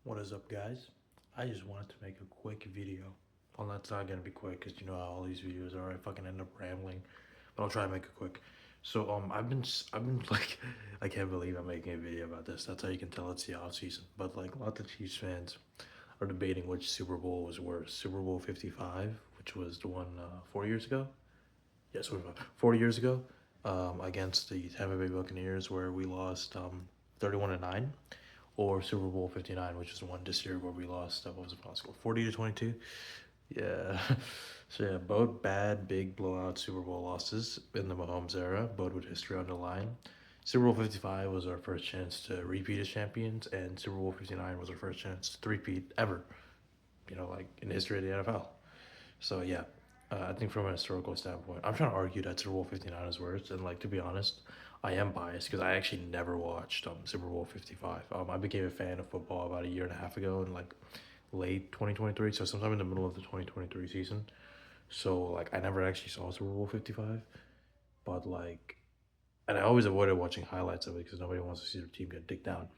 What is up, guys? I just wanted to make a quick video. Well, that's not gonna be quick because you know how all these videos are. I fucking end up rambling, but I'll try to make it quick. So, I've been like, I can't believe I'm making a video about this. That's how you can tell it's the off season. But like, a lot of Chiefs fans are debating which Super Bowl was worse: Super Bowl 55, which was the one 4 years ago. Yes, 4 years ago, against the Tampa Bay Buccaneers, where we lost 31-9, or Super Bowl 59, which is the one this year where we lost, what was the final score? 40-22? Yeah. So, yeah, both bad, big blowout Super Bowl losses in the Mahomes era, both with history on the line. Super Bowl 55 was our first chance to repeat as champions, and Super Bowl 59 was our first chance to repeat ever, like in the history of the NFL. So, yeah, I think from a historical standpoint, I'm trying to argue that Super Bowl 59 is worse. And, like, to be honest, I am biased because I actually never watched Super Bowl 55. I became a fan of football about a year and a half ago in, like, late 2023. So, sometime in the middle of the 2023 season. So, like, I never actually saw Super Bowl 55. But, like, and I always avoided watching highlights of it because nobody wants to see their team get dicked down.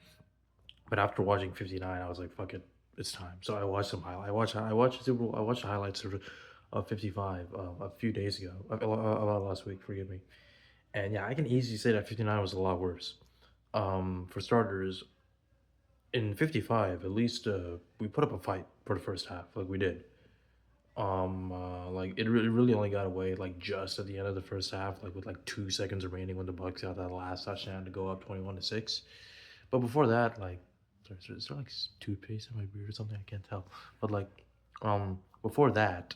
But after watching 59, I was like, fuck it, it's time. So I watched some highlights. I watched Super Bowl. I watched the highlights of 55 a few days ago, about last week. Forgive me. And yeah, I can easily say that 59 was a lot worse. For starters, in 55, at least we put up a fight for the first half, like we did. Like it really only got away like just at the end of the first half, like with like 2 seconds remaining when the Bucks got that last touchdown to go up 21-6. But before that, like, sorry, is there like toothpaste in my beard or something? I can't tell. But like, before that,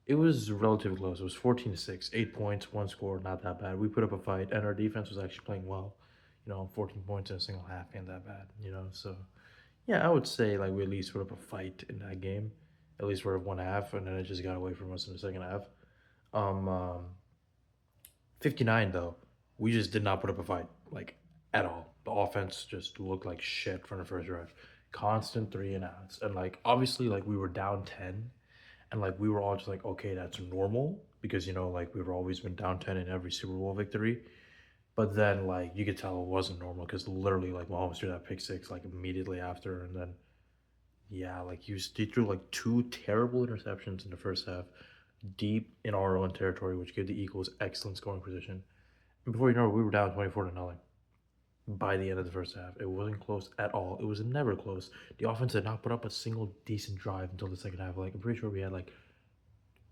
it was relatively close. It was 14-6, 8 points, one score, not that bad. We put up a fight, and our defense was actually playing well. 14 points in a single half ain't that bad. So yeah, I would say like we at least put up a fight in that game, at least for one half, and then it just got away from us in the second half. Um, um 59 though, we just did not put up a fight like at all. The offense just looked like shit from the first drive. Constant three and outs. And like obviously like we were down 10, and like we were all just like, okay, that's normal because like we've always been down 10 in every Super Bowl victory. But then like you could tell it wasn't normal because literally like Mahomes threw that pick six like immediately after, and then yeah, like he threw like two terrible interceptions in the first half, deep in our own territory, which gave the Eagles excellent scoring position. And before you know it, we were down 24-0 by the end of the first half. It wasn't close at all. It was never close. The offense did not put up a single decent drive until the second half. Like I'm pretty sure we had like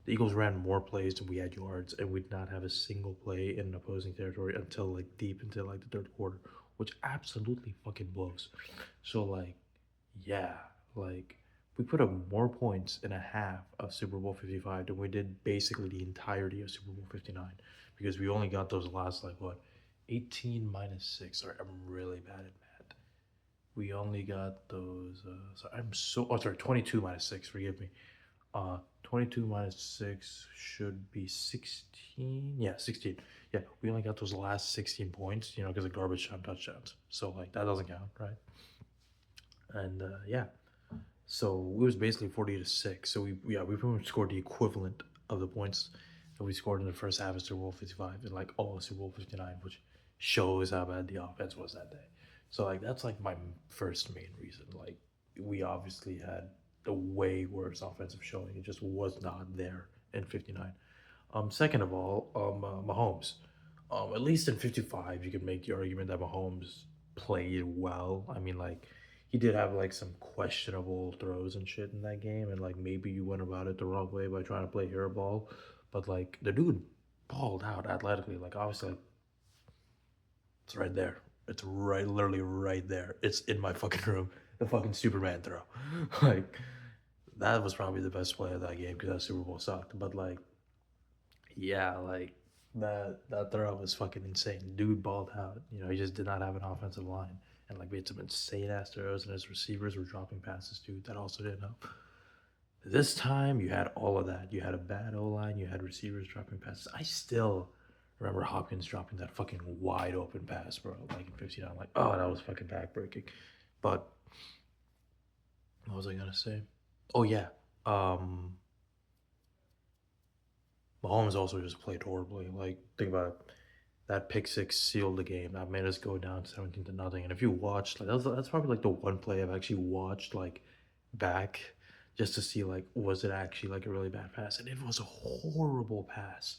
the Eagles ran more plays than we had yards, and we did not have a single play in opposing territory until like deep into like the third quarter, which absolutely fucking blows. So like, yeah, like we put up more points in a half of Super Bowl 55 than we did basically the entirety of Super Bowl 59, because we only got those last like what 18 minus 6. Sorry, I'm really bad at math. We only got those. Sorry, 22 minus 6. Forgive me. 22 minus 6 should be 16. Yeah, 16. Yeah, we only got those last 16 points, because of garbage time touchdowns. So, like, that doesn't count, right? And, yeah. So, it was basically 40-6. So, we pretty much scored the equivalent of the points that we scored in the first half of Super Bowl 55 and, like, all of Super Bowl 59, which shows how bad the offense was that day. So, like, that's, like, my first main reason. Like, we obviously had a way worse offensive showing. It just was not there in 59. Second of all, Mahomes. At least in 55, you could make the argument that Mahomes played well. I mean, like, he did have like some questionable throws and shit in that game, and like maybe you went about it the wrong way by trying to play hero ball, but like the dude balled out athletically. Like obviously, like, it's right there. It's right, literally right there. It's in my fucking room. The fucking Superman throw. Like, that was probably the best play of that game because that Super Bowl sucked. But like, yeah, like that throw was fucking insane. Dude balled out. He just did not have an offensive line, and like made some insane ass throws, and his receivers were dropping passes too. That also didn't help. This time you had all of that. You had a bad O line. You had receivers dropping passes. I still remember Hopkins dropping that fucking wide open pass, bro. Like in 59, I'm like, oh, that was fucking backbreaking. But what was I gonna say? Oh yeah, um, Mahomes also just played horribly. Like, think about it. That pick six sealed the game. That made us go down 17 to nothing. And if you watched, like that's probably like the one play I've actually watched like back just to see like was it actually like a really bad pass? And it was a horrible pass.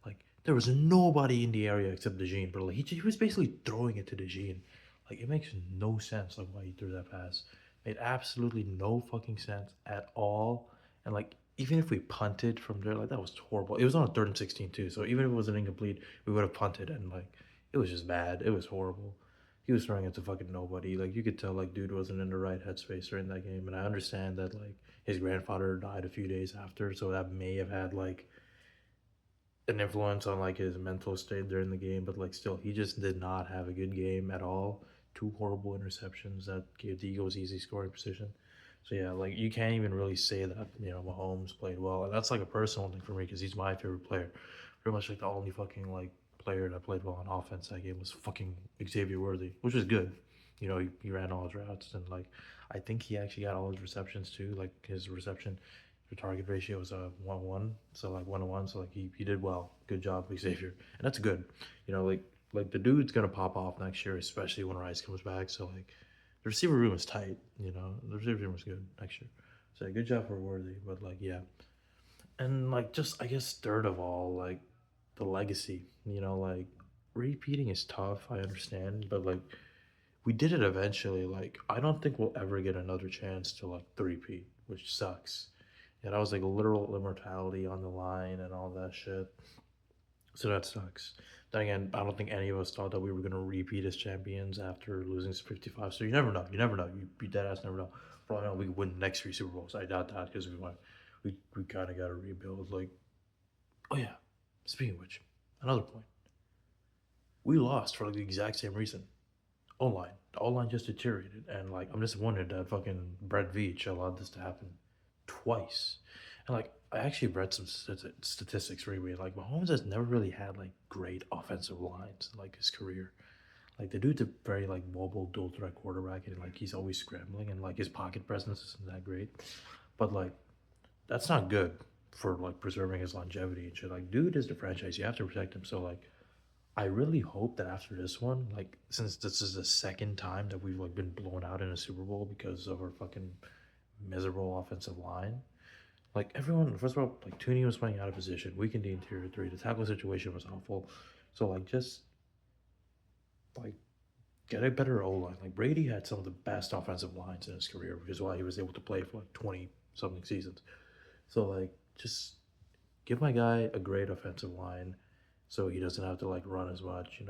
Like there was nobody in the area except Dejean, but like he was basically throwing it to Dejean. Like it makes no sense like why he threw that pass. Made absolutely no fucking sense at all. And like even if we punted from there, like that was horrible. It was on a 3rd and 16 too. So even if it was an incomplete, we would have punted and like it was just bad. It was horrible. He was throwing it to fucking nobody. Like you could tell like dude wasn't in the right headspace during that game. And I understand that like his grandfather died a few days after, so that may have had like an influence on like his mental state during the game, but like still, he just did not have a good game at all. Two horrible interceptions that gave the Eagles easy scoring position. So yeah, like you can't even really say that Mahomes played well, and that's like a personal thing for me because he's my favorite player. Pretty much like the only fucking like player that played well on offense that game was fucking Xavier Worthy, which was good. He ran all his routes and like I think he actually got all his receptions too. Like his reception your target ratio is a 1-1, so like 1-1, so like he did well. Good job, Xavier, and that's good. Like the dude's gonna pop off next year, especially when Rice comes back. So like the receiver room is tight. The receiver room is good next year. So good job for Worthy, but like yeah, and like just I guess third of all, like the legacy. Like repeating is tough. I understand, but like we did it eventually. Like I don't think we'll ever get another chance to like three-peat, which sucks. Yeah, that was like literal immortality on the line and all that shit. So that sucks. Then again, I don't think any of us thought that we were gonna repeat as champions after losing 55. So you never know. You never know. You dead ass never know. For all I know, we could win the next three Super Bowls. I doubt that because we kind of got to rebuild. Like, oh yeah. Speaking of which, another point. We lost for like the exact same reason. O-line. The O-line just deteriorated, and like I'm disappointed that fucking Brett Veach allowed this to happen twice. And like I actually read some statistics really weird. Like Mahomes has never really had like great offensive lines in like his career. Like the dude's a very like mobile dual threat quarterback, and like he's always scrambling, and like his pocket presence isn't that great. But like that's not good for like preserving his longevity and shit. Like dude is the franchise, you have to protect him. So like I really hope that after this one, like since this is the second time that we've like been blown out in a Super Bowl because of our fucking miserable offensive line. Like everyone, first of all, like Tooney was playing out of position, weak in the interior three. The tackle situation was awful. So like just like get a better O line. Like Brady had some of the best offensive lines in his career, which is why he was able to play for like 20 something seasons. So like just give my guy a great offensive line so he doesn't have to like run as much.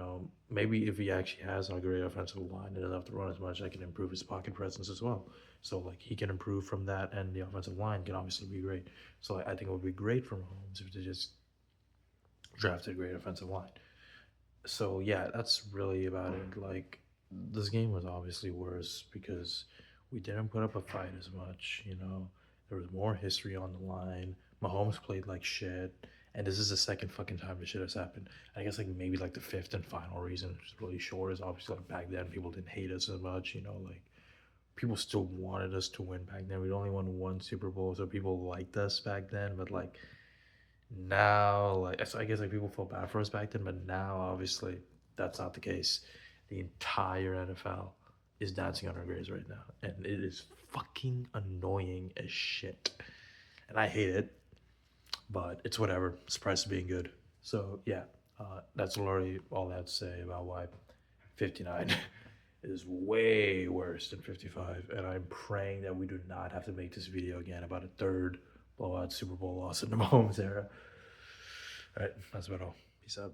Maybe if he actually has a great offensive line and doesn't have to run as much, I can improve his pocket presence as well. So like he can improve from that, and the offensive line can obviously be great. So I think it would be great for Mahomes if they just drafted a great offensive line. So yeah, that's really about it. Like this game was obviously worse because we didn't put up a fight as much. There was more history on the line. Mahomes played like shit, and this is the second fucking time this shit has happened. I guess like maybe like the fifth and final reason, which is really short, is obviously like back then people didn't hate us as much. Like people still wanted us to win back then. We'd only won one Super Bowl, so people liked us back then. But like now, like so I guess like people felt bad for us back then, but now obviously that's not the case. The entire NFL is dancing on our graves right now, and it is fucking annoying as shit. And I hate it, but it's whatever. Surprised to being good. So yeah, that's literally all I have to say about why 59 is way worse than 55, and I'm praying that we do not have to make this video again about a third blowout Super Bowl loss in the Mahomes era. All right, that's about all. Peace out.